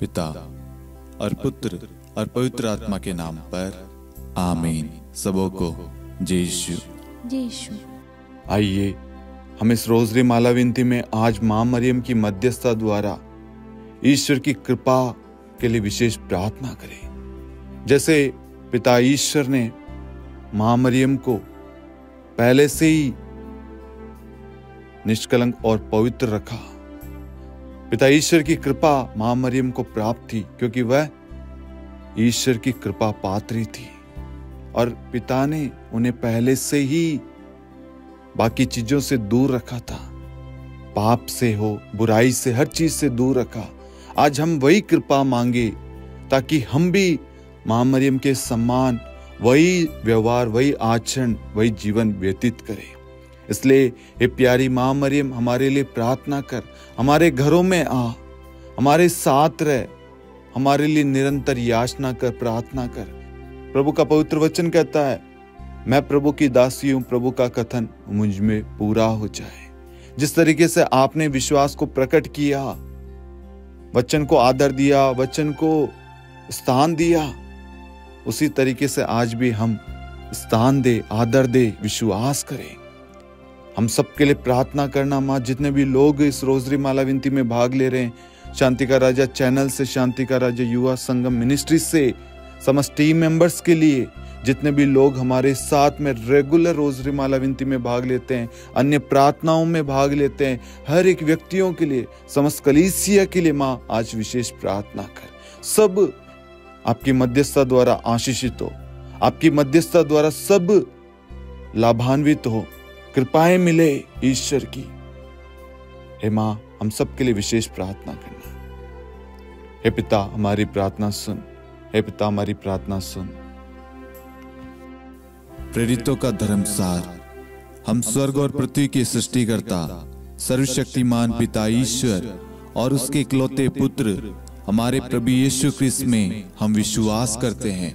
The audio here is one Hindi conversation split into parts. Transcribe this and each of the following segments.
पिता और पुत्र और पवित्र आत्मा के नाम पर आमीन। सबों को जय यीशु। जय यीशु। आइए हम इस रोजरी माला विनती में आज मां मरियम की मध्यस्थता द्वारा ईश्वर की कृपा के लिए विशेष प्रार्थना करें। जैसे पिता ईश्वर ने मां मरियम को पहले से ही निष्कलंक और पवित्र रखा, पिता ईश्वर की कृपा मां मरियम को प्राप्त थी क्योंकि वह ईश्वर की कृपा पात्री थी और पिता ने उन्हें पहले से ही बाकी चीजों से दूर रखा था, पाप से हो, बुराई से, हर चीज से दूर रखा। आज हम वही कृपा मांगे ताकि हम भी मां मरियम के समान वही व्यवहार, वही आचरण, वही जीवन व्यतीत करें। इसलिए हे प्यारी मां मरियम, हमारे लिए प्रार्थना कर, हमारे घरों में आ, हमारे साथ रह, हमारे लिए निरंतर याचना कर, प्रार्थना कर। प्रभु का पवित्र वचन कहता है, मैं प्रभु की दासी हूं, प्रभु का कथन मुझ में पूरा हो जाए। जिस तरीके से आपने विश्वास को प्रकट किया, वचन को आदर दिया, वचन को स्थान दिया, उसी तरीके से आज भी हम स्थान दे, आदर दे, विश्वास करें। हम सबके लिए प्रार्थना करना माँ, जितने भी लोग इस रोजरी माला विनती में भाग ले रहे हैं, शांति का राजा चैनल से, शांति का राजा युवा संगम मिनिस्ट्री से, समस्त टीम मेंबर्स के लिए, जितने भी लोग हमारे साथ में रेगुलर रोजरी माला विनती में भाग लेते हैं, अन्य प्रार्थनाओं में भाग लेते हैं, हर एक व्यक्तियों के लिए, समस्त कलीसिया के लिए माँ आज विशेष प्रार्थना कर। सब आपकी मध्यस्थता द्वारा आशीषित हो, आपकी मध्यस्थता द्वारा सब लाभान्वित हो, कृपाएं मिले ईश्वर की। हे मां, हम सब के लिए विशेष प्रार्थना करना। हे पिता, हमारी प्रार्थना सुन। हे पिता, हमारी प्रार्थना सुन। प्रेरितों का धर्मसार। हम स्वर्ग और पृथ्वी के सृष्टिकर्ता सर्वशक्तिमान पिता ईश्वर और उसके इकलौते पुत्र हमारे प्रभु यीशु क्रिस्त में हम विश्वास करते हैं,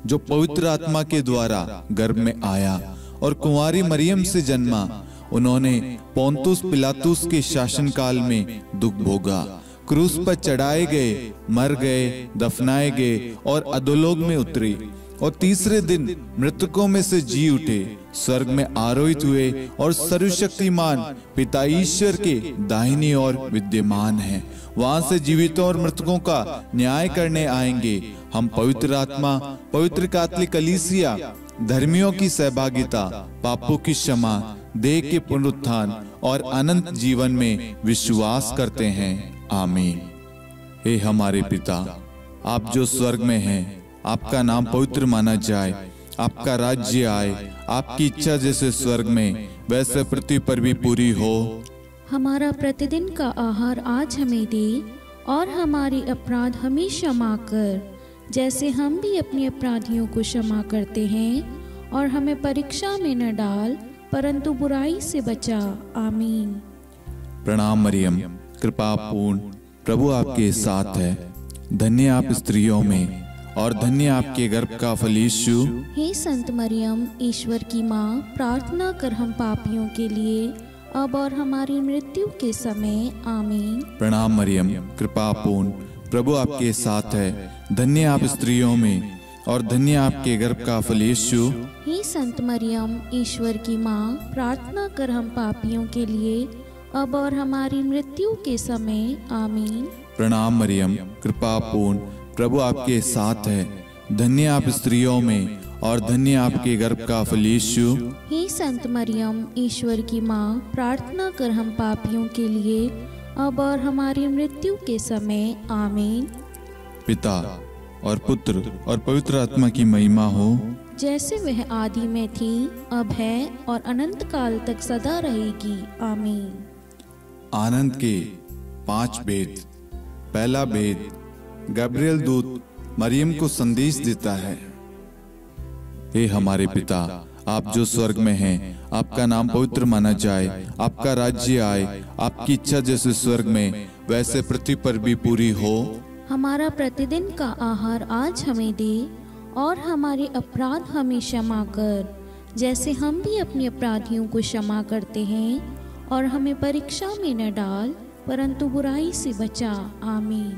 जो पवित्र आत्मा के द्वारा गर्भ में आया और कुंवारी मरियम से जन्मा। उन्होंने पोंतुस पिलातुस के शासनकाल में दुख भोगा, क्रूस पर चढ़ाए गए, मर गए, दफनाए गए और अधोलोक में उतरे और तीसरे दिन मृतकों में से जी उठे, स्वर्ग में आरोहित हुए और सर्वशक्तिमान पिता ईश्वर के दाहिनी ओर विद्यमान हैं। वहां से जीवितों और मृतकों का न्याय करने आएंगे। हम पवित्र आत्मा, पवित्र कैथोलिक कलीसिया, धर्मियों की सहभागिता, पापों की क्षमा, देह के पुनरुत्थान और अनंत जीवन में विश्वास करते हैं। आमीन। हे हमारे पिता, आप जो स्वर्ग में हैं, आपका नाम पवित्र माना जाए, आपका राज्य आए, आपकी इच्छा जैसे स्वर्ग में वैसे पृथ्वी पर भी पूरी हो। हमारा प्रतिदिन का आहार आज हमें दे और हमारे अपराध हमें क्षमा कर, जैसे हम भी अपने अपराधियों को क्षमा करते हैं, और हमें परीक्षा में न डाल परंतु बुराई से बचा। आमीन। प्रणाम मरियम, कृपा पूर्ण, प्रभु आपके साथ है। धन्य आप स्त्रियों में और धन्य आपके गर्भ का फल यीशु। हे संत मरियम, ईश्वर की माँ, प्रार्थना कर हम पापियों के लिए अब और हमारी मृत्यु के समय। आमीन। प्रणाम मरियम, कृपा पूर्ण, प्रभु आपके साथ है। धन्य आप स्त्रियों में और धन्य आपके गर्भ का फल यीशु। हे संत मरियम, ईश्वर की माँ, प्रार्थना कर हम पापियों के लिए अब और हमारी मृत्यु के समय। आमीन। प्रणाम मरियम, कृपा पूर्ण, प्रभु आपके साथ है। धन्य आप स्त्रियों में और धन्य आपके गर्भ का फल यीशु। हे संत मरियम, ईश्वर की माँ, प्रार्थना कर हम पापियों के लिए अब और हमारी मृत्यु के समय। आमीन। पिता और पुत्र और पवित्र आत्मा की महिमा हो, जैसे वह आदि में थी, अब है और अनंत काल तक सदा रहेगी। आमीन। आनंद के 5 भेद। पहला भेद, गब्रिएल दूत मरियम को संदेश देता है। हे हमारे पिता, आप जो स्वर्ग में हैं, आपका नाम पवित्र माना जाए, आपका राज्य आए, आपकी इच्छा जैसे स्वर्ग में वैसे पृथ्वी पर भी पूरी हो। हमारा प्रतिदिन का आहार आज हमें दे और हमारे अपराध हमें क्षमा कर, जैसे हम भी अपने अपराधियों को क्षमा करते हैं, और हमें परीक्षा में न डाल परंतु बुराई से बचा। आमीन।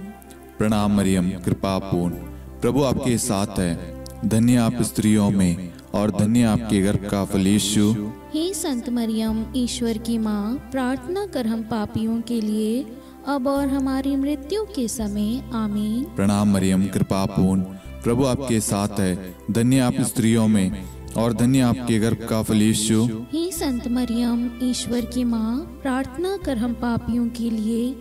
प्रणाम मरियम, कृपा पूर्ण, प्रभु आपके साथ है। धन्य आप स्त्रियों में और धन्य आपके गर्भ का फल यीशु। हे संत मरियम, ईश्वर की माँ, प्रार्थना कर हम पापियों के लिए अब और हमारी मृत्यु के समय आमीन। प्रणाम मरियम, कृपा पूर्ण, प्रभु आपके साथ है। धन्य आप स्त्रियों में और धन्य आपके गर्भ का फल यीशु। हे संत मरियम, ईश्वर की माँ, प्रार्थना कर हम पापियों के लिए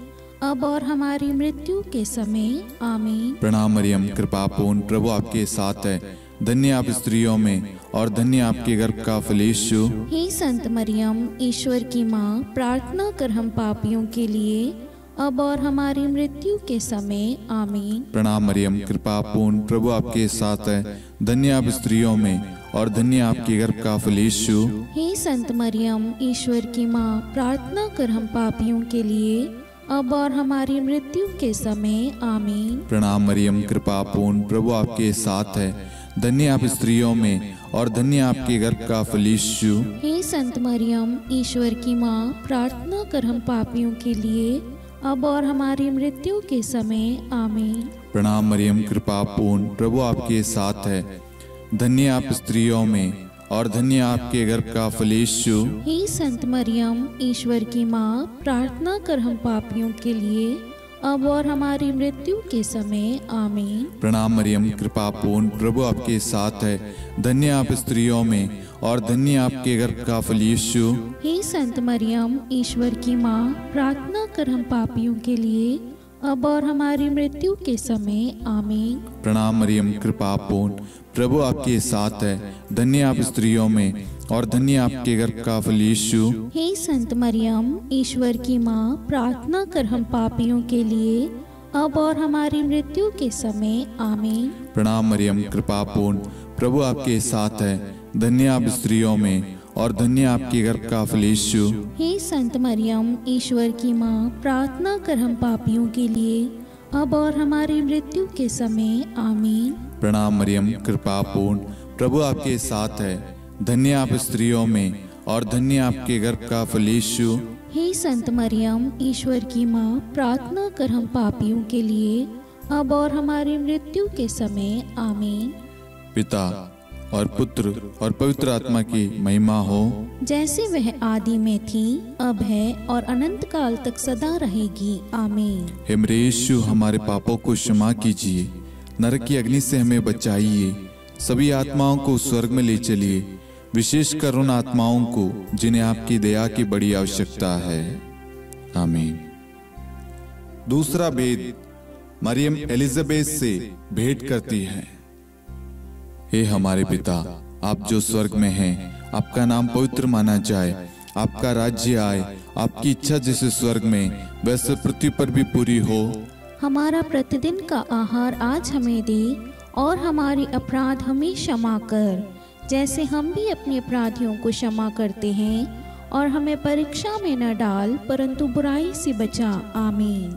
अब और हमारी मृत्यु के समय आमीन। प्रणाम मरियम, कृपा पूर्ण, प्रभु आपके साथ है। धन्य आप स्त्रियों में और धन्य आपके गर्भ का फल यीशु। हे संत मरियम, ईश्वर की माँ, प्रार्थना कर हम पापियों के लिए अब और हमारी मृत्यु के समय आमीन। प्रणाम मरियम, कृपा पूर्ण, प्रभु आपके साथ है। धन्य आप स्त्रियों में और धन्य आपके गर्भ का फल यीशु। हे संत मरियम, ईश्वर की माँ, प्रार्थना कर हम पापियों के लिए अब और हमारी मृत्यु के समय आमीन। प्रणाम मरियम, कृपा पूर्ण, प्रभु आपके साथ है। धन्य आप स्त्रियों में और धन्य आपके गर्भ का फल यीशु। हे संत मरियम, ईश्वर की माँ, प्रार्थना कर हम पापियों के लिए अब और हमारी मृत्यु के समय आमीन। प्रणाम मरियम, कृपा पूर्ण, प्रभु आपके साथ है। धन्य आप स्त्रियों में और धन्य आपके गर्भ का फल यीशु। हे संत मरियम, ईश्वर की माँ, प्रार्थना कर हम पापियों के लिए अब और हमारी मृत्यु के समय आमीन। प्रणाम मरियम, कृपा पूर्ण, प्रभु आपके साथ है। धन्य आप स्त्रियों में और धन्य आपके गर्भ का फल यीशु। हे संत मरियम, ईश्वर की माँ, प्रार्थना कर हम पापियों के लिए अब और हमारी मृत्यु के समय आमीन। प्रणाम मरियम, कृपा पूर्ण, प्रभु आपके साथ है। धन्य आप स्त्रियों में और धन्य आपके गर्भ का फल यीशु। हे संत मरियम, ईश्वर की माँ, प्रार्थना कर हम पापियों के लिए अब और हमारी मृत्यु के समय आमीन। प्रणाम मरियम, कृपा पूर्ण, प्रभु आपके साथ है। धन्य आप स्त्रियों में और धन्य आपके गर्भ का फल यीशु। हे संत मरियम, ईश्वर की माँ, प्रार्थना कर हम पापियों के लिए अब और हमारी मृत्यु के समय आमीन। प्रणाम मरियम, कृपा पूर्ण, प्रभु आपके साथ है। धन्य आप स्त्रियों में और धन्य आपके गर्भ का फल यीशु। हे संत मरियम, ईश्वर की माँ, प्रार्थना कर हम पापियों के लिए अब और हमारी मृत्यु के समय आमीन। पिता और पुत्र और पवित्र आत्मा की महिमा हो, जैसे वह आदि में थी, अब है और अनंत काल तक सदा रहेगी आमीन। हे मेरे यीशु, हमारे पापों को क्षमा कीजिए, नरक की अग्नि से हमें बचाइए, सभी आत्माओं को स्वर्ग में ले चलिए, विशेषकर उन आत्माओं को जिन्हें आपकी दया की बड़ी आवश्यकता है। आमीन। दूसरा भेद, मरियम एलिजाबेथ से भेंट करती है। हे हमारे पिता, आप जो स्वर्ग में हैं, आपका नाम पवित्र माना जाए, आपका राज्य आए, आपकी इच्छा जैसे स्वर्ग में वैसे पृथ्वी पर भी पूरी हो। हमारा प्रतिदिन का आहार आज हमें दे और हमारे अपराध हमें क्षमा कर, जैसे हम भी अपने अपराधियों को क्षमा करते हैं, और हमें परीक्षा में न डाल परंतु बुराई से बचा आमीन।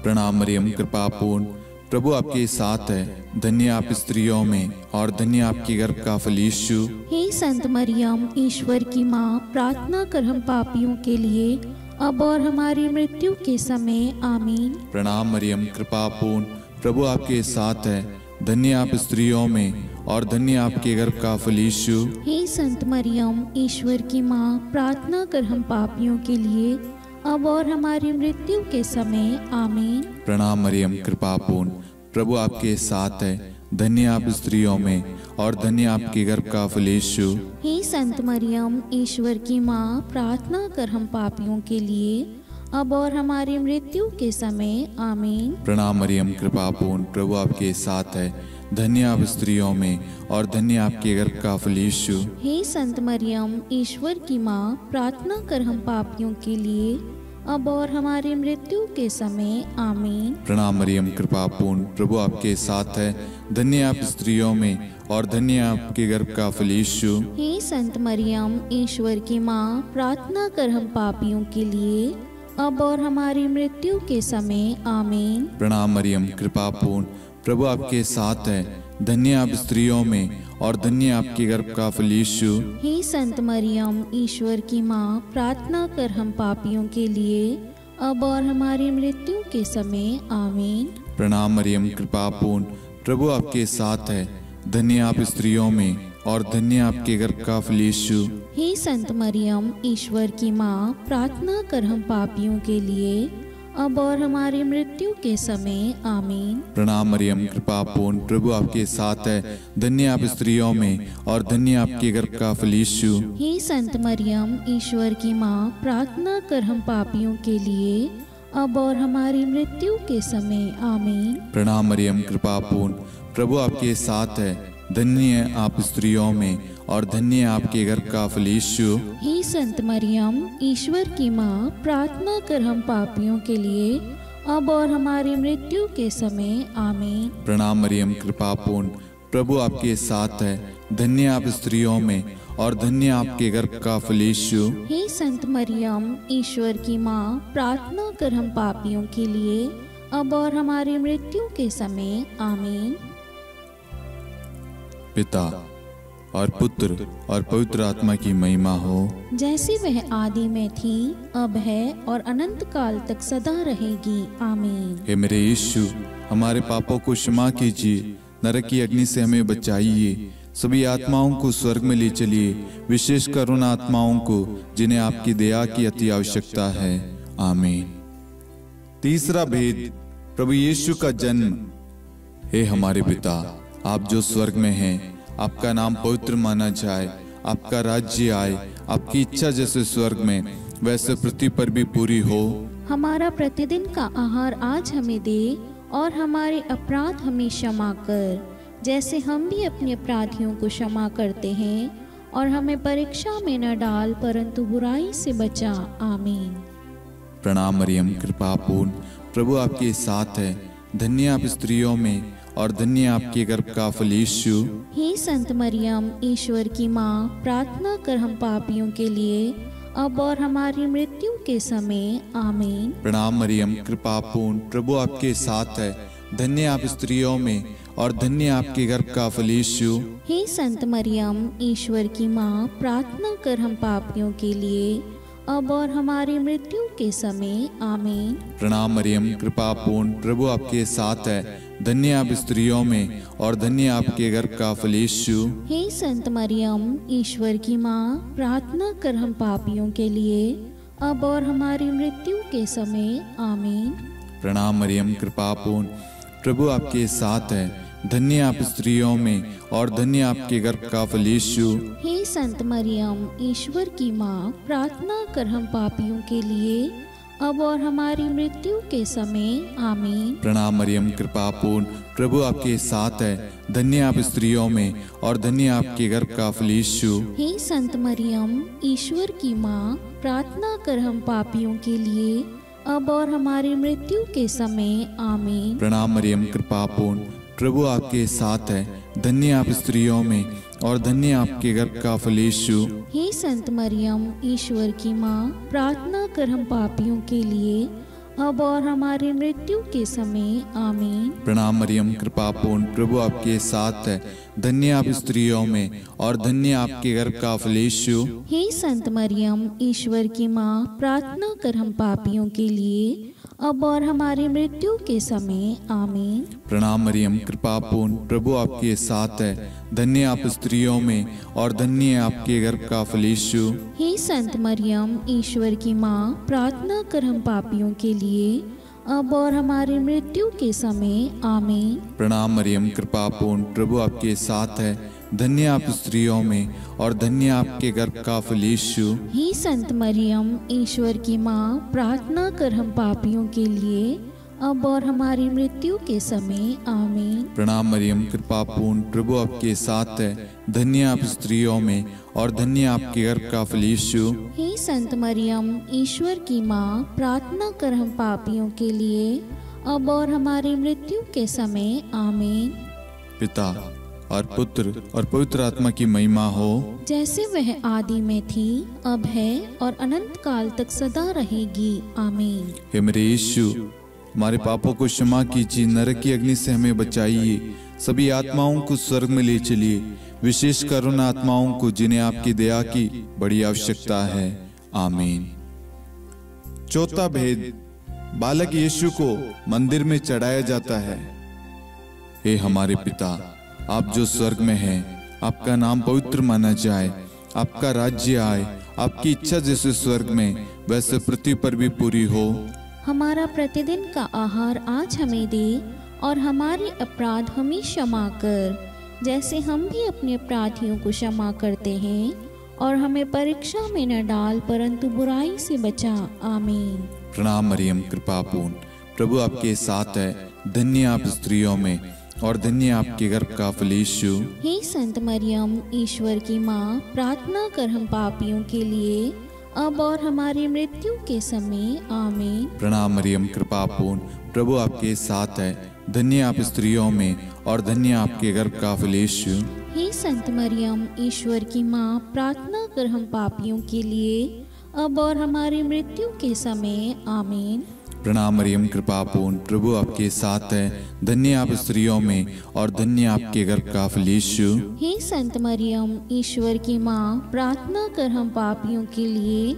प्रणाम मरियम, कृपा पूर्ण, प्रभु आपके साथ है। धन्य आप स्त्रियों में और धन्य आपके गर्भ का फल यीशु। हे संत मरियम, ईश्वर की माँ, प्रार्थना कर हम पापियों के लिए अब और हमारी मृत्यु के समय आमीन। प्रणाम मरियम, कृपा पूर्ण, प्रभु आपके साथ है। धन्य आप स्त्रियों में और धन्य आपके गर्भ का फल यीशु। हे संत मरियम, ईश्वर की माँ, प्रार्थना कर हम पापियों के लिए अब और हमारी मृत्यु के समय आमीन। प्रणाम मरियम, कृपा पूर्ण, प्रभु आपके साथ है। धन्य आप स्त्रियों में और धन्य आपके गर्भ का फल यीशु। हे संत मरियम, ईश्वर की माँ, प्रार्थना कर हम पापियों के लिए अब और हमारी मृत्यु के समय आमीन। प्रणाम मरियम, कृपा पूर्ण, प्रभु आपके साथ है। धन्य आप स्त्रियों में और धन्य आपके गर्भ का फल यीशु। हे संत मरियम, ईश्वर की माँ, प्रार्थना कर हम पापियों के लिए अब और हमारी मृत्यु के समय आमीन। प्रणाम मरियम, कृपा पूर्ण, प्रभु आपके साथ है। धन्य आप स्त्रियों में और धन्य आपके गर्भ का फल यीशु। हे संत मरियम, ईश्वर की माँ, प्रार्थना कर हम पापियों के लिए अब और हमारी मृत्यु के समय आमीन। प्रणाम मरियम, कृपा पूर्ण, प्रभु आपके साथ है। धन्य आप स्त्रियों में और धन्य आपके गर्भ का फल यीशु। हे संत मरियम, ईश्वर की माँ, प्रार्थना कर हम पापियों के लिए अब और हमारी मृत्यु के समय आमीन। प्रणाम मरियम कृपा पूर्ण, प्रभु आपके साथ है। धन्य आप स्त्रियों में और धन्य आपके गर्भ का फल यीशु। हे संत मरियम, ईश्वर की माँ, प्रार्थना कर हम पापियों के लिए, अब और हमारी मृत्यु के समय। आमीन। प्रणाम मरियम कृपा पूर्ण, प्रभु आपके साथ है। धन्य आप स्त्रियों में और धन्य आपके गर्भ का फल यीशु। हे संत मरियम, ईश्वर की माँ, प्रार्थना कर हम पापियों के लिए, अब और हमारी मृत्यु के समय। आमीन। प्रणाम मरियम कृपा पूर्ण, प्रभु आपके साथ है। धन्य आप स्त्रियों में और धन्य आपके गर्भ का फल यीशु। हे संत मरियम, ईश्वर की माँ, प्रार्थना कर हम पापियों के लिए, अब और हमारी मृत्यु के समय। आमीन। प्रणाम मरियम कृपा पूर्ण, प्रभु आपके साथ है। धन्य आप स्त्रियों में और धन्य आपके गर्भ का फल यीशु। हे संत मरियम, ईश्वर की माँ, प्रार्थना कर हम पापियों के लिए, अब और हमारी मृत्यु के समय। आमीन। पिता और पुत्र और पवित्र आत्मा की महिमा हो, जैसे वह आदि में थी, अब है और अनंत काल तक सदा रहेगी। आमीन। हे मेरे यीशु, हमारे पापों को क्षमा कीजिए, नरक की अग्नि से हमें बचाइए, सभी आत्माओं को स्वर्ग में ले चलिए, विशेषकर उन आत्माओं को जिन्हें आपकी दया की अति आवश्यकता है। आमीन। तीसरा भेद, प्रभु यीशु का जन्म। हे हमारे पिता, आप जो स्वर्ग में हैं, आपका नाम पवित्र माना जाए, आपका राज्य आए, आपकी इच्छा जैसे स्वर्ग में वैसे पृथ्वी पर भी पूरी हो। हमारा प्रतिदिन का आहार आज हमें दे, और हमारे अपराध हमें क्षमा कर, जैसे हम भी अपने अपराधियों को क्षमा करते हैं, और हमें परीक्षा में न डाल, परंतु बुराई से बचा। आमीन। प्रणाम मरियम कृपा पूर्ण, प्रभु आपके साथ है। धन्य आप स्त्रियों में और धन्य आपके गर्भ का फल यीशु। हे संत मरियम, ईश्वर की माँ, प्रार्थना कर हम पापियों के लिए, अब और हमारी मृत्यु के समय। आमीन। प्रणाम मरियम कृपा पूर्ण, प्रभु आपके साथ है। धन्य आप स्त्रियों में और धन्य आपके गर्भ का फल यीशु। हे संत मरियम, ईश्वर की माँ, प्रार्थना कर हम पापियों के लिए, अब और हमारी मृत्यु के समय। आमीन। प्रणाम मरियम कृपा पूर्ण, प्रभु आपके साथ है। धन्य आप स्त्रियों में और धन्य आपके गर्भ का फल यीशु। हे संत मरियम, ईश्वर की माँ, प्रार्थना कर हम पापियों के लिए, अब और हमारी मृत्यु के समय। आमीन। प्रणाम मरियम कृपा पूर्ण, प्रभु आपके साथ है। धन्य आप स्त्रियों में और धन्य आपके गर्भ का फल यीशु। हे संत मरियम, ईश्वर की माँ, प्रार्थना कर हम पापियों के लिए, अब और हमारी मृत्यु के समय। आमीन। प्रणाम मरियम कृपा पूर्ण, प्रभु आपके साथ है। धन्य आप स्त्रियों में और धन्य आपके गर्भ का फल यीशु। हे संत मरियम, ईश्वर की माँ, प्रार्थना कर हम पापियों के लिए, अब और हमारी मृत्यु के समय। आमीन। प्रणाम मरियम कृपा पूर्ण, प्रभु आपके साथ है। धन्य आप स्त्रियों में और धन्य आपके गर्भ का फल यीशु। हे संत मरियम, ईश्वर की माँ, प्रार्थना कर हम पापियों के लिए, अब और हमारी मृत्यु के समय। आमीन। प्रणाम मरियम कृपा पूर्ण, प्रभु आपके साथ है। धन्य आप स्त्रियों में और धन्य आपके गर्भ का फल यीशु। हे संत मरियम, ईश्वर की माँ, प्रार्थना कर हम पापियों के लिए, अब और हमारी मृत्यु के समय। आमीन। प्रणाम मरियम कृपा पूर्ण, प्रभु आपके साथ है। धन्य आप स्त्रियों में और धन्य आपके गर्भ का फल यीशु। हे संत मरियम, ईश्वर की माँ, प्रार्थना कर हम पापियों के लिए, अब और हमारी मृत्यु के समय। आमीन। प्रणाम मरियम कृपा पूर्ण, प्रभु आपके साथ है। धन्य आप स्त्रियों में और धन्य आपके गर्भ का फल यीशु। हे संत मरियम, ईश्वर की माँ, प्रार्थना कर हम पापियों के लिए, अब और हमारी मृत्यु के समय। आमीन। प्रणाम मरियम कृपा पूर्ण, प्रभु आपके साथ है। धन्य आप स्त्रियों में और धन्य आपके गर्भ का फल यीशु। हे संत मरियम, ईश्वर की माँ, प्रार्थना कर हम पापियों के लिए, अब और हमारी मृत्यु के समय। आमीन। पिता और पुत्र और पवित्र आत्मा की महिमा हो, जैसे वह आदि में थी, अब है और अनंत काल तक सदा रहेगी। आमीन। हे मेरे यीशु, हमारे पापों को क्षमा कीजिए, नरक की अग्नि से हमें बचाइए, सभी आत्माओं को स्वर्ग में ले चलिए, विशेषकर उन आत्माओं को जिन्हें आपकी दया की बड़ी आवश्यकता है। आमीन। चौथा भेद, बालक यीशु को मंदिर में चढ़ाया जाता है। हे हमारे पिता, आप जो स्वर्ग में हैं, आपका नाम पवित्र माना जाए, आपका राज्य आए, आपकी इच्छा जैसे स्वर्ग में वैसे पृथ्वी पर भी पूरी हो। हमारा प्रतिदिन का आहार आज हमें दे, और हमारे अपराध हमें क्षमा कर, जैसे हम भी अपने अपराधियों को क्षमा करते हैं, और हमें परीक्षा में न डाल, परंतु बुराई से बचा। आमीन। प्रणाम मरियम, कृपा पूर्ण, प्रभु आपके साथ है, धन्य आप स्त्रियों में और धन्य आपके गर्भ का फल यीशु। हे संत मरियम, ईश्वर की माँ, प्रार्थना कर हम पापियों के लिए, अब और हमारी मृत्यु के समय। आमीन। प्रणाम मरियम, कृपा पूर्ण, प्रभु आपके साथ है, धन्य आप स्त्रियों में और धन्य आपके गर्भ का फल यीशु। हे संत मरियम, ईश्वर की माँ, प्रार्थना कर हम पापियों के लिए, अब और हमारी मृत्यु के समय। आमीन। प्रणाम मरियम, कृपा पूर्ण, प्रभु आपके साथ है, धन्य आप स्त्रियों में और धन्य आपके गर्भ का फल यीशु। हे संत मरियम, ईश्वर की माँ, प्रार्थना कर हम पापियों के लिए,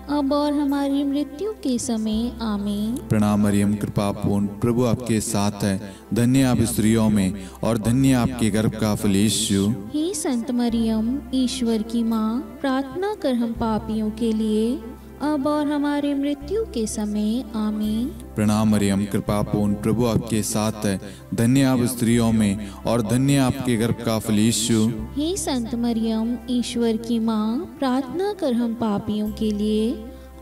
अब और हमारी मृत्यु के समय। आमीन। प्रणाम मरियम, कृपा पूर्ण, प्रभु आपके साथ है, धन्य आप स्त्रियों में और धन्य आपके गर्भ का फल यीशु। हे संत मरियम, ईश्वर की माँ, प्रार्थना कर हम पापियों के लिए, अब और हमारी मृत्यु के समय। आमीन। प्रणाम मरियम, कृपा पूर्ण, प्रभु आपके साथ है, धन्य आप स्त्रियों में और धन्य आपके गर्भ का फल यीशु। हे संत मरियम, ईश्वर की माँ, प्रार्थना कर हम पापियों के लिए,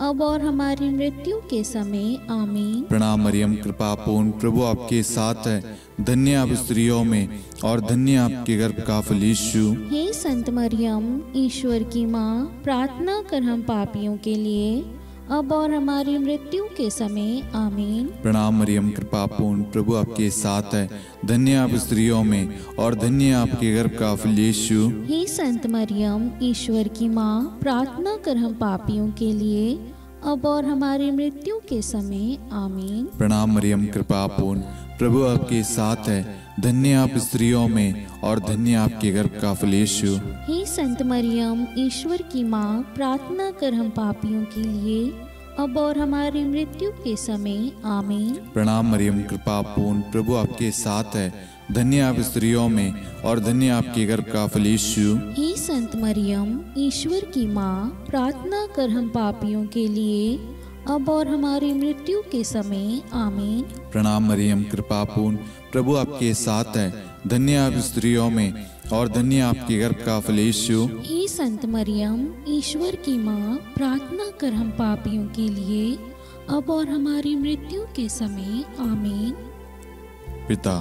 अब और हमारी मृत्यु के समय। आमीन। प्रणाम मरियम, कृपा पूर्ण, प्रभु आपके साथ है, धन्य आप स्त्रियों में और धन्य आपके गर्भ का फल यीशु। हे संत मरियम, ईश्वर की माँ, प्रार्थना कर हम पापियों के लिए, अब और हमारी मृत्यु के समय। आमीन। प्रणाम मरियम, कृपा पूर्ण, प्रभु आपके साथ है, धन्य आप स्त्रियों में और धन्य आपके गर्भ का फल यीशु। हे संत मरियम, ईश्वर की माँ, प्रार्थना कर हम पापियों के लिए, अब और हमारी मृत्यु के समय। आमीन। प्रणाम मरियम, कृपा पूर्ण, प्रभु आपके साथ है, धन्य आप स्त्रियों में और धन्य आपके गर्भ का फल यीशु। हे संत मरियम, ईश्वर की माँ, प्रार्थना कर हम पापियों के लिए, अब और हमारी मृत्यु के समय। आमीन। प्रणाम मरियम, कृपा पूर्ण, प्रभु आपके साथ है, धन्य आप स्त्रियों में और धन्य आपके गर्भ का फल यीशु। हे संत मरियम, ईश्वर की माँ, प्रार्थना कर हम पापियों के लिए, अब और हमारी मृत्यु के समय। आमीन। प्रणाम मरियम, कृपा पूर्ण, प्रभु आपके साथ है, धन्य आप स्त्रियों में और धन्य आपके गर्भ का फल यीशु। हे संत मरियम, ईश्वर की माँ, प्रार्थना कर हम पापियों के लिए, अब और हमारी मृत्यु के समय। आमीन। पिता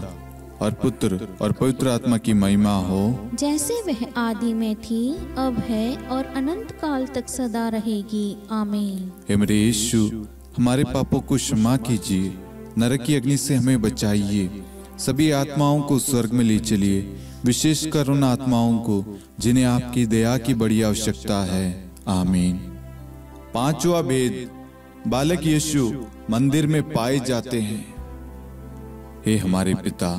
और पुत्र और पवित्र आत्मा की महिमा हो, जैसे वह आदि में थी, अब है और अनंत काल तक सदा रहेगी। आमीन। हे मेरे यीशु, हमारे पापों को क्षमा कीजिए, नरक की अग्नि से हमें बचाइए, सभी आत्माओं को स्वर्ग में ले चलिए, विशेषकर उन आत्माओं को जिन्हें आपकी दया की बड़ी आवश्यकता है। आमीन। पांचवा भेद, बालक यीशु मंदिर में पाए जाते हैं। हे हमारे पिता,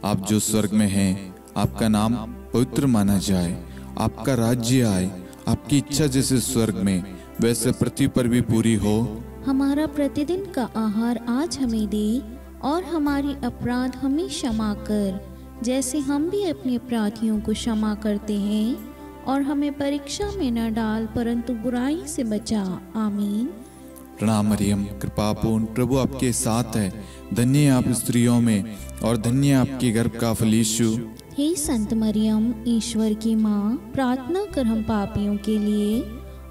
आप जो स्वर्ग में हैं, आपका नाम पवित्र माना जाए, आपका राज्य आए, आपकी इच्छा जैसे स्वर्ग में वैसे पृथ्वी पर भी पूरी हो। हमारा प्रतिदिन का आहार आज हमें दे, और हमारी अपराध हमें क्षमा कर, जैसे हम भी अपने अपराधियों को क्षमा करते हैं, और हमें परीक्षा में न डाल, परंतु बुराई से बचा। आमीन। प्रणाम मरियम, कृपा पूर्ण, प्रभु आपके साथ है, धन्य आप स्त्रियों में और धन्य आपके गर्भ का फल यीशु। हे संत मरियम, ईश्वर की माँ, प्रार्थना कर हम पापियों के लिए,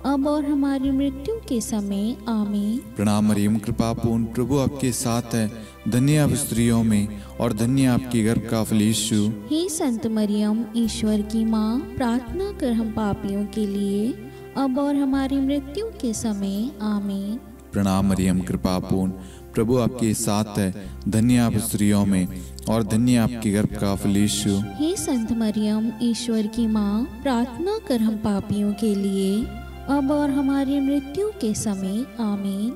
अब और हमारी मृत्यु के समय। आमीन। प्रणाम मरियम, कृपा पूर्ण, प्रभु आपके साथ है, धन्य आप स्त्रियों में और धन्य आपके गर्भ का फल यीशु। हे संत मरियम, ईश्वर की माँ, प्रार्थना कर हम पापियों के लिए, अब और हमारी मृत्यु के समय। आमीन। प्रणाम मरियम, कृपा पूर्ण, प्रभु आपके साथ है, धन्य आप स्त्रियों में और धन्य आपके गर्भ का फल यीशु। हे संत मरियम, ईश्वर की माँ, प्रार्थना कर हम पापियों के लिए, अब और हमारी मृत्यु के समय। आमीन।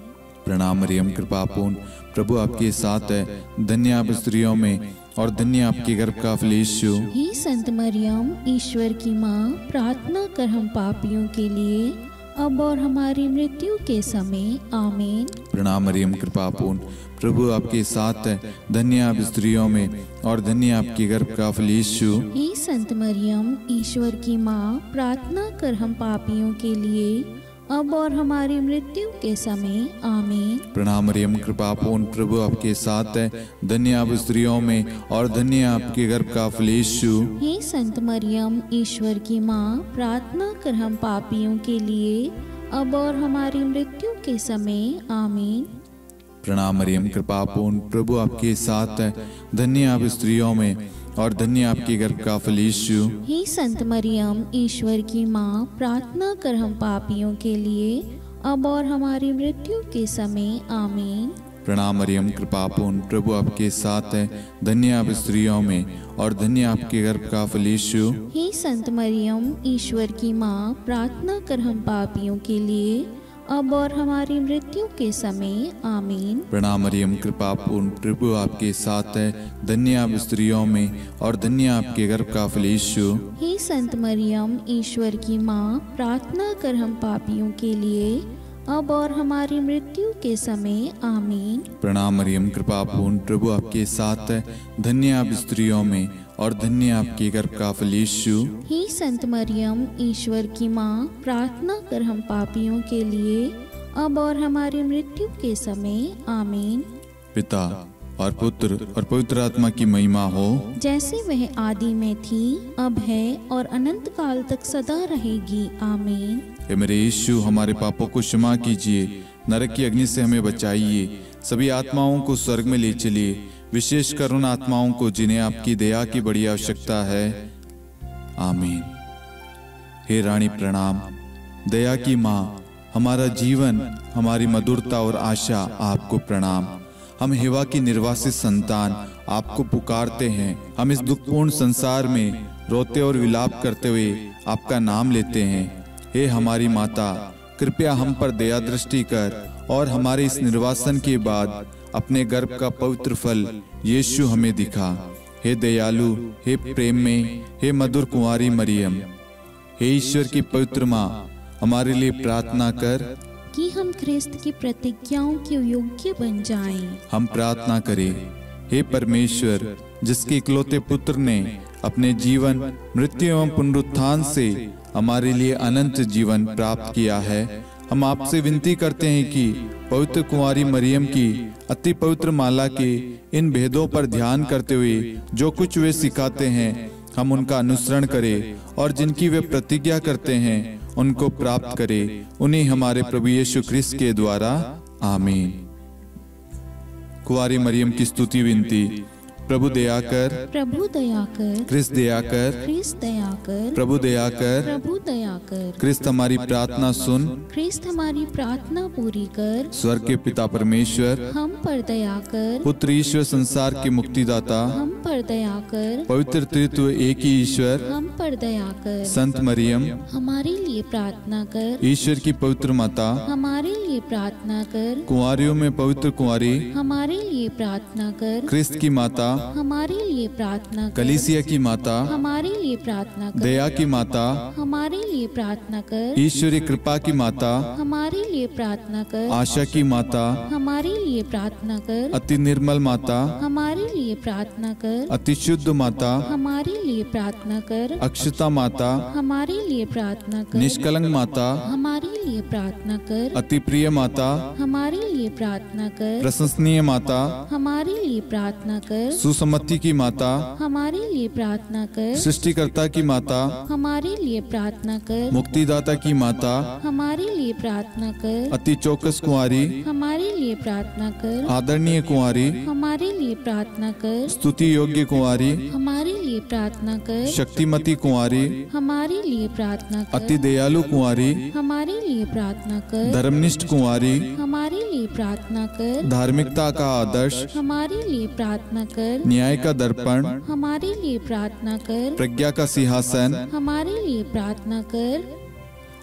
प्रणाम मरियम, कृपा पूर्ण, प्रभु आपके साथ है, धन्य आप स्त्रियों में और धन्य आपके गर्भ का फल यीशु। हे संत मरियम, ईश्वर की माँ, प्रार्थना कर हम पापियों के लिए, अब और हमारी मृत्यु के समय। आमीन। प्रणाम मरियम कृपा पूर्ण, प्रभु आपके साथ है, धन्य आप स्त्रियों में और धन्य आपके गर्भ का फल यीशु। हे संत मरियम, ईश्वर की माँ, प्रार्थना कर हम पापियों के लिए, अब और हमारी मृत्यु के समय आमीन। प्रणाम मरियम कृपा पूर्ण, प्रभु आपके साथ है, धन्य आप स्त्रियों में और धन्य आपके गर्भ का फल यीशु। हे संत मरियम, ईश्वर की माँ, प्रार्थना कर हम पापियों के लिए, अब और हमारी मृत्यु के समय आमीन। प्रणाम मरियम कृपा पूर्ण, प्रभु आपके साथ है, धन्य आप स्त्रियों में और धन्य आपके गर्भ का फल यीशु। हे संत मरियम, ईश्वर की माँ, प्रार्थना कर हम पापियों के लिए, अब और हमारी मृत्यु के समय आमीन। प्रणाम मरियम कृपा पूर्ण, प्रभु आपके साथ है, धन्य आप स्त्रियों में और धन्य आपके गर्भ का फल यीशु। हे संत मरियम, ईश्वर की माँ, प्रार्थना कर हम पापियों के लिए, अब और हमारी मृत्यु के समय आमीन। प्रणाम मरियम कृपा पूर्ण, प्रभु आपके साथ है, धन्य आप स्त्रियों में और धन्य आपके गर्भ का फल यीशु। हे संत मरियम, ईश्वर की माँ, प्रार्थना कर हम पापियों के लिए, अब और हमारी मृत्यु के समय आमीन। प्रणाम मरियम कृपा पूर्ण, प्रभु आपके साथ है, धन्य आप स्त्रियों में और धन्य आपके गर्भ का फल यीशु। हे संत मरियम, ईश्वर की माँ, प्रार्थना कर हम पापियों के लिए, अब और हमारी मृत्यु के समय आमीन। पिता और पुत्र और पवित्र आत्मा की महिमा हो, जैसे वह आदि में थी, अब है और अनंत काल तक सदा रहेगी आमीन। हे मेरे यीशु, हमारे पापों को क्षमा कीजिए, नरक की अग्नि से हमें बचाइए, सभी आत्माओं को स्वर्ग में ले चलिए, विशेषकर उन आत्माओं को जिन्हें आपकी दया की बड़ी आवश्यकता है आमीन। हे रानी प्रणाम, दया की माँ, हमारा जीवन, हमारी मधुरता और आशा आपको प्रणाम। हम हेवा की निर्वासित संतान आपको पुकारते हैं। हम इस दुखपूर्ण संसार में रोते और विलाप करते हुए आपका नाम लेते हैं। हे हमारी माता, कृपया हम पर दया दृष्टि कर और हमारे इस निर्वासन के बाद अपने गर्भ का पवित्र फल यीशु हमें दिखा। हे दयालु, हे प्रेम में, हे मधुर कुंवारी मरियम, हे ईश्वर की पवित्र माँ, हमारे लिए प्रार्थना कर कि हम ख्रिस्त की प्रतिज्ञाओं के योग्य बन जाएं। हम प्रार्थना करें। हे परमेश्वर, जिसके इकलौते पुत्र ने अपने जीवन, मृत्यु एवं पुनरुत्थान से हमारे लिए अनंत जीवन प्राप्त किया है, हम आपसे विनती करते हैं कि पवित्र कुंवारी मरियम की अति पवित्र माला के इन भेदों पर ध्यान करते हुए जो कुछ वे सिखाते हैं, हम उनका अनुसरण करें और जिनकी वे प्रतिज्ञा करते हैं उनको प्राप्त करें। उन्हीं हमारे प्रभु यीशु ख्रिस्त के द्वारा आमीन। कुंवारी मरियम की स्तुति विनती। प्रभु दया कर, प्रभु दया कर, ख्रिस्त दया कर, ख्रिस्त दया कर, प्रभु दया कर, प्रभु दया कर, ख्रिस्त हमारी प्रार्थना सुन, ख्रिस्त हमारी प्रार्थना पूरी कर, स्वर्ग के पिता परमेश्वर, हम पर दया कर, पुत्र ईश्वर संसार के मुक्तिदाता, हम पर दया कर, पवित्र त्रित्व एक ही ईश्वर, हम पर दया कर, संत मरियम, हमारे लिए प्रार्थना कर, ईश्वर की पवित्र माता, हमारे लिए प्रार्थना कर, कुंवारियों में पवित्र कुंवारी, हमारे लिए प्रार्थना कर, ख्रिस्त की माता, हमारे लिए प्रार्थना कर, कलीसिया की माता, हमारे लिए प्रार्थना कर, दया की माता, हमारे लिए प्रार्थना कर, ईश्वरी कृपा की माता, हमारे लिए प्रार्थना कर, आशा की माता, हमारे लिए प्रार्थना कर, अति निर्मल माता, हमारे लिए प्रार्थना कर, अति शुद्ध माता, हमारे लिए प्रार्थना कर, अक्षता माता, हमारे लिए प्रार्थना कर, निष्कलंक माता, हमारे लिए प्रार्थना कर, अति प्रिय माता, हमारे लिए प्रार्थना कर, प्रशंसनीय माता, हमारे लिए प्रार्थना कर, सुसम्मति की माता, हमारे लिए प्रार्थना कर, सृष्टिकर्ता की माता, हमारे लिए प्रार्थना कर, मुक्तिदाता की माता, हमारे लिए प्रार्थना कर, अति चौकस कुंवारी, हमारे लिए प्रार्थना कर, आदरणीय कुंवारी, हमारे लिए प्रार्थना कर, स्तुति योग्य कुंवारी, हमारे लिए प्रार्थना कर, शक्तिमती कुंवारी, हमारे लिए प्रार्थना कर, अति दयालु कुंवारी, हमारे लिए प्रार्थना कर, धर्मनिष्ठ कुंवारी, हमारे लिए प्रार्थना कर, धार्मिकता का आदर्श, हमारे लिए प्रार्थना कर, न्याय का दर्पण, हमारे लिए प्रार्थना कर, प्रज्ञा का सिंहासन, हमारे लिए प्रार्थना कर,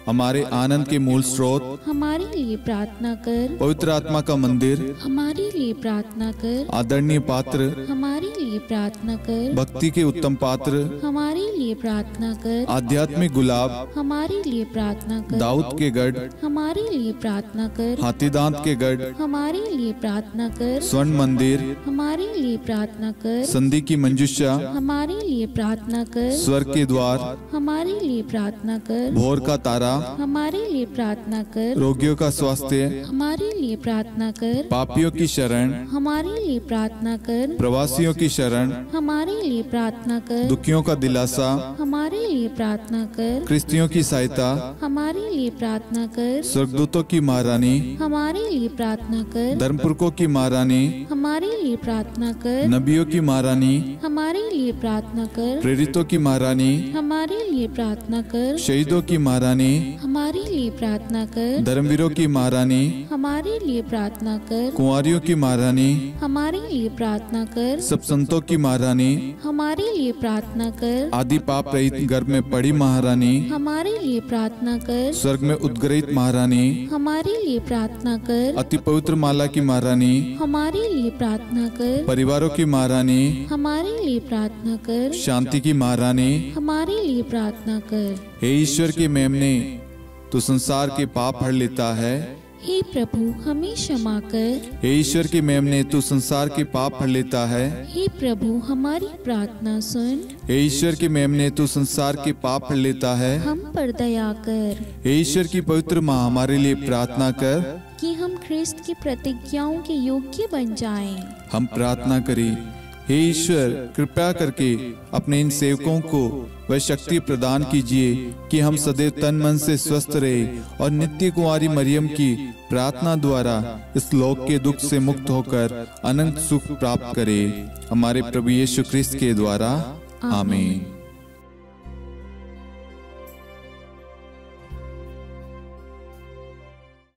हमारे आनंद के मूल स्रोत, हमारे लिए प्रार्थना कर। पवित्र आत्मा का मंदिर, हमारे लिए प्रार्थना कर। आदरणीय पात्र, हमारे लिए प्रार्थना कर। भक्ति के उत्तम पात्र, हमारे लिए प्रार्थना कर। आध्यात्मिक गुलाब, हमारे लिए प्रार्थना कर। दाऊद के गढ़, हमारे लिए प्रार्थना कर। हाथीदांत के गढ़, हमारे लिए प्रार्थना कर। स्वर्ण मंदिर, हमारे लिए प्रार्थना कर। संधि की मंजुषा, हमारे लिए प्रार्थना कर। स्वर्ग के द्वार, हमारे लिए प्रार्थना कर। भोर का तारा, हमारे लिए प्रार्थना कर। रोगियों का स्वास्थ्य, हमारे लिए प्रार्थना कर। पापियों की शरण, हमारे लिए प्रार्थना कर। प्रवासियों की शरण, हमारे लिए प्रार्थना कर। दुखियों का दिलासा, हमारे लिए प्रार्थना कर। क्रिस्तियों की सहायता, हमारे लिए प्रार्थना कर। स्वर्गदूतों की महारानी, हमारे लिए प्रार्थना कर। धर्मपुरखों की महारानी, हमारे लिए प्रार्थना कर। नबियों की महारानी, हमारे लिए प्रार्थना कर। प्रेरितों की महारानी, हमारे लिए प्रार्थना कर। शहीदों की महारानी, हमारे लिए प्रार्थना कर। धर्मवीरों की महारानी, हमारे लिए प्रार्थना कर। कुंवारियों की महारानी, हमारे लिए प्रार्थना कर। सब संतों की महारानी, हमारे लिए प्रार्थना कर। आदि पाप रहित गर्भ में पड़ी महारानी, हमारे लिए प्रार्थना कर। स्वर्ग में उद्गृहित महारानी, हमारे लिए प्रार्थना कर। अति पवित्र माला की महारानी, हमारे लिए प्रार्थना कर। परिवारों की महारानी, हमारे लिए प्रार्थना कर। शांति की महारानी, हमारे लिए प्रार्थना कर। हे ईश्वर के मेमने, तू संसार के पाप हर लेता है। हे प्रभु हमें क्षमा कर। हे ईश्वर के मेमने, तू संसार के पाप हर लेता है। हे प्रभु हमारी प्रार्थना सुन। हे ईश्वर के मेमने, तू संसार के पाप हर लेता है। हम पर दया कर हे ईश्वर की पवित्र माँ, हमारे लिए प्रार्थना कर कि हम ख्रिस्त की प्रतिज्ञाओं के योग्य बन जाएं। हम प्रार्थना करें। हे ईश्वर, कृपया करके अपने इन सेवकों को वह शक्ति प्रदान कीजिए कि हम सदैव तन मन से स्वस्थ रहे और नित्य कुंवारी मरियम की प्रार्थना द्वारा इस लोक के दुख से मुक्त होकर अनंत सुख प्राप्त करें। हमारे प्रभु यीशु ख्रिस्त के द्वारा, आमीन।